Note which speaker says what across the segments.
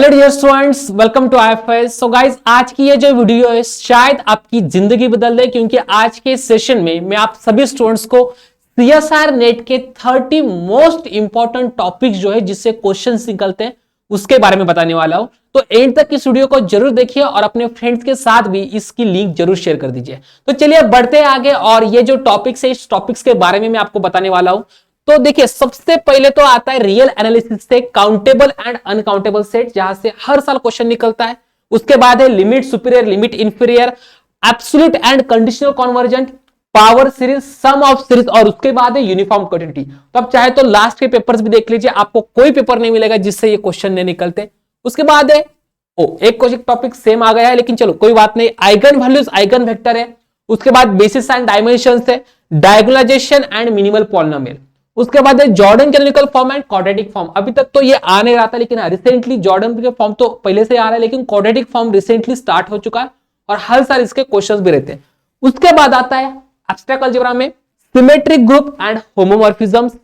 Speaker 1: Hello dear students, welcome to IFS। So guys, आज की ये जो वीडियो है शायद आपकी जिंदगी बदल दे, क्योंकि आज के सेशन में मैं आप सभी स्टूडेंट्स को CSR नेट के 30 मोस्ट इंपॉर्टेंट टॉपिक जो है जिससे क्वेश्चंस निकलते हैं उसके बारे में बताने वाला हूं। तो एंड तक इस वीडियो को जरूर देखिए और अपने फ्रेंड्स के साथ भी इसकी लिंक जरूर शेयर कर दीजिए। तो चलिए बढ़ते हैं आगे, और ये जो टॉपिक्स है इस टॉपिक्स के बारे में मैं आपको बताने वाला हूं। तो देखिए, सबसे पहले तो आता है रियल एनालिसिस से काउंटेबल एंड अनकाउंटेबल सेट, जहां से हर साल क्वेश्चन निकलता है। उसके बाद है limit superior, limit inferior, absolute and conditional convergent, power series, sum of series, और उसके बाद है यूनिफॉर्म क्वांटिटी। तो आप चाहे तो लास्ट के पेपर्स भी देख लीजिए, आपको कोई पेपर नहीं मिलेगा जिससे ये क्वेश्चन नहीं निकलते। उसके बाद है एक क्वेश्चन टॉपिक सेम आ गया है, लेकिन चलो कोई बात नहीं। आइगन वैल्यूज, आइगन वेक्टर है। उसके बाद बेसिस एंड डायमेंशंस है, डायगोनलाइजेशन एंड मिनिमल पॉलिनोमियल। उसके बाद है Jordan canonical form and quadratic form. अभी तक तो ये आ नहीं रहा था, लेकिन रिसेंटली जॉर्डन के फॉर्म तो पहले से आ रहा है, लेकिन क्वाड्रेटिक फॉर्म रिसेंटली स्टार्ट हो चुका है और हर साल इसके क्वेश्चंस भी रहते हैं। उसके बाद आता है एब्स्ट्रैक्ट अलजेब्रा में सिमेट्रिक ग्रुप एंड होमोमॉर्फिज्म्स।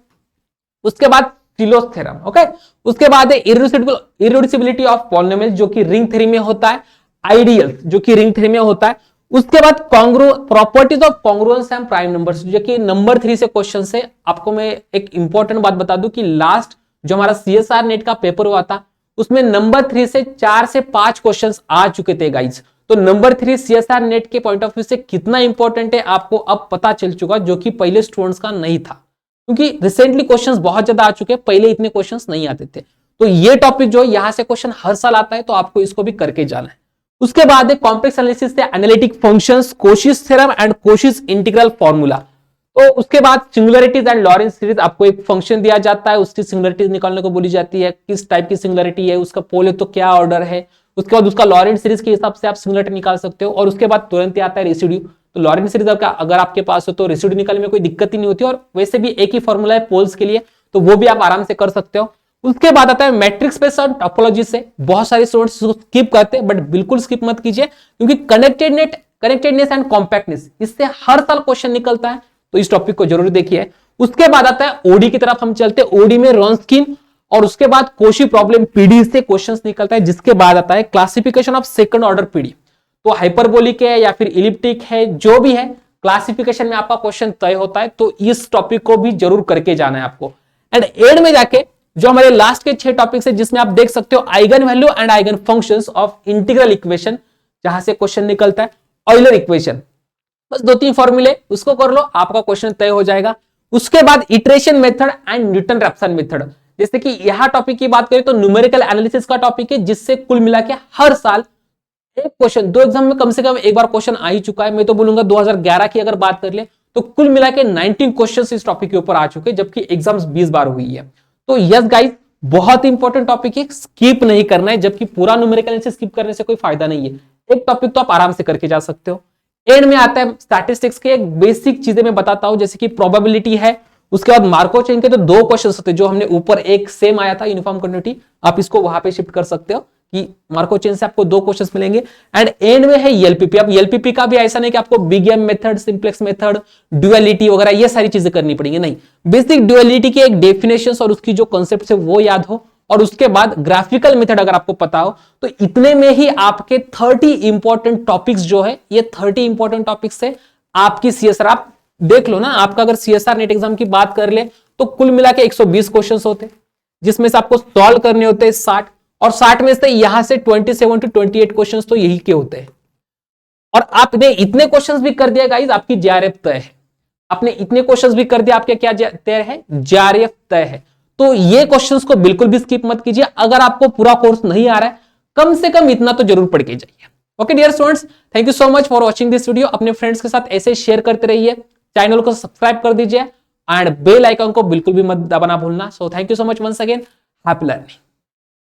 Speaker 1: उसके बाद टिलोस थ्योरम। ओके, उसके बाद है इररेड्यूसिबिलिटी ऑफ पॉलिनोमियल जो कि रिंग थ्योरी में होता है, आइडियल जो कि रिंग थ्योरी में होता है। उसके बाद properties of congruence and prime numbers जो कि नंबर 3 से क्वेश्चन है। आपको मैं एक इंपॉर्टेंट बात बता दूं कि लास्ट जो हमारा CSR नेट का पेपर हुआ था उसमें नंबर 3 से 4 से 5 क्वेश्चंस आ चुके थे गाइज। तो नंबर 3 CSR नेट के पॉइंट ऑफ व्यू से कितना इंपॉर्टेंट है आपको अब पता चल चुका, जो कि पहले स्टूडेंट्स का नहीं था, क्योंकि रिसेंटली क्वेश्चंस बहुत ज्यादा आ चुके हैं, पहले इतने क्वेश्चंस नहीं आते थे। तो ये टॉपिक जो है यहां से क्वेश्चन हर साल आता है, तो आपको इसको भी करके जाना है। उसके बाद कॉम्प्लेक्स एनालिसिस से एनालिटिक फंक्शंस, कोशिश थ्योरम एंड कोशिश इंटीग्रल फार्मूला। तो उसके बाद सिंगुलरिटीज एंड लॉरेंस सीरीज, आपको एक फंक्शन दिया जाता है, उसकी सिंगुलरिटीज निकालने को बोली जाती है, किस टाइप की सिंगुलरिटी है, उसका पोल तो क्या ऑर्डर है। उसके बाद उसका लॉरेंस सीरीज के हिसाब से आप सिंगुलरिटी निकाल सकते हो। और उसके बाद तुरंत ही आता है रेसिड्यू। तो लॉरेंस सीरीज अगर आपके पास हो तो रेसिड्यू निकालने में कोई दिक्कत ही नहीं होती, और वैसे भी एक ही फॉर्मूला है पोल्स के लिए, तो वो भी आप आराम से कर सकते हो। उसके बाद आता है मैट्रिक्स बेस्ड ऑन टोपोलॉजी से। बहुत सारे स्टूडेंट्स स्किप करते हैं, बट बिल्कुल स्किप मत कीजिए, क्योंकि कनेक्टेडनेस एंड कॉम्पैक्टनेस इससे हर साल क्वेश्चन निकलता है, तो इस टॉपिक को जरूर देखिए। उसके बाद आता है ओडी की तरफ हम चलते हैं। ओडी में रॉन्स्किन और उसके बाद कोशी प्रॉब्लम पीडी से क्वेश्चंस निकलता है। जिसके बाद आता है classification of second order PD. तो हाइपरबोलिक है या फिर इलिप्टिक है, जो भी है क्लासिफिकेशन में आपका क्वेश्चन तय होता है, तो इस टॉपिक को भी जरूर करके जाना है आपको। एंड एंड में जाके जो हमारे लास्ट के 6 टॉपिक्स है, जिसमें आप देख सकते हो eigen value and eigen functions of integral equation, जहां से क्वेश्चन निकलता है ऑयलर इक्वेशन। बस 2-3 फॉर्मूले उसको कर लो, आपका क्वेश्चन तय हो जाएगा। उसके बाद iteration method and Newton Raphson method. जैसे कि यहां टॉपिक की बात करें तो न्यूमेरिकल एनालिसिस का टॉपिक है, जिससे कुल मिला के हर साल एक क्वेश्चन 2 एग्जाम में कम से कम एक बार क्वेश्चन आ ही चुका है। मैं तो बोलूंगा 2011 की अगर बात कर ले तो कुल मिला के 19 क्वेश्चन इस टॉपिक के ऊपर आ चुके हैं, जबकि एग्जाम्स 20 बार हुई है। तो यस गाइस, बहुत इंपॉर्टेंट टॉपिक है, स्किप नहीं करना है, जबकि पूरा न्यूमेरिकल एनालिसिस स्किप करने से कोई फायदा नहीं है। एक टॉपिक तो आप आराम से करके जा सकते हो। एंड में आता है स्टैटिस्टिक्स के एक बेसिक चीजें मैं बताता हूं, जैसे कि प्रोबेबिलिटी है। उसके बाद मार्को चेन के तो 2 क्वेश्चन होते हैं, जो हमने ऊपर एक सेम आया था यूनिफॉर्म क्वांटिटी, आप इसको वहां पे शिफ्ट कर सकते हो कि मार्को चेन से आपको 2 क्वेश्चंस मिलेंगे। एंड एंड में है एलपीपी। अब एलपीपी का भी ऐसा नहीं कि आपको big M method, simplex method, duality वगैरह ये सारी चीजें करनी पड़ेंगी, नहीं। बेसिक ड्युअलिटी की एक डेफिनेशन और उसकी जो कॉन्सेप्ट है वो याद हो, और उसके बाद ग्राफिकल मेथड अगर आपको पता हो, तो इतने में ही आपके 30 इंपॉर्टेंट टॉपिक्स जो है, ये 30 इंपॉर्टेंट टॉपिक्स है आपकी CSR। आप देख लो ना, आपका अगर CSR नेट एग्जाम की बात कर ले तो कुल मिला के 120 क्वेश्चंस होते, जिसमें से आपको सॉल्व करने होते हैं 60, और 60 में से यहां से 27 से 28 क्वेश्चंस तो यही के होते हैं। और आपने इतने क्वेश्चंस भी कर दिया गाइस, आपकी JRF तय है। आपने इतने क्वेश्चंस भी कर दिया, आपके क्या तय है? JRF तय है। तो ये क्वेश्चंस को बिल्कुल भी स्किप मत कीजिए। अगर आपको पूरा कोर्स नहीं आ रहा है, कम से कम इतना तो जरूर पढ़ के जाइए। Okay dear students, thank you so much for watching this video. अपने फ्रेंड्स के साथ ऐसे शेयर करते रहिए, चैनल को सब्सक्राइब कर दीजिए, एंड बेल आइकन को बिल्कुल भी मत दबाना भूलना। So thank you so much once again, happy learning.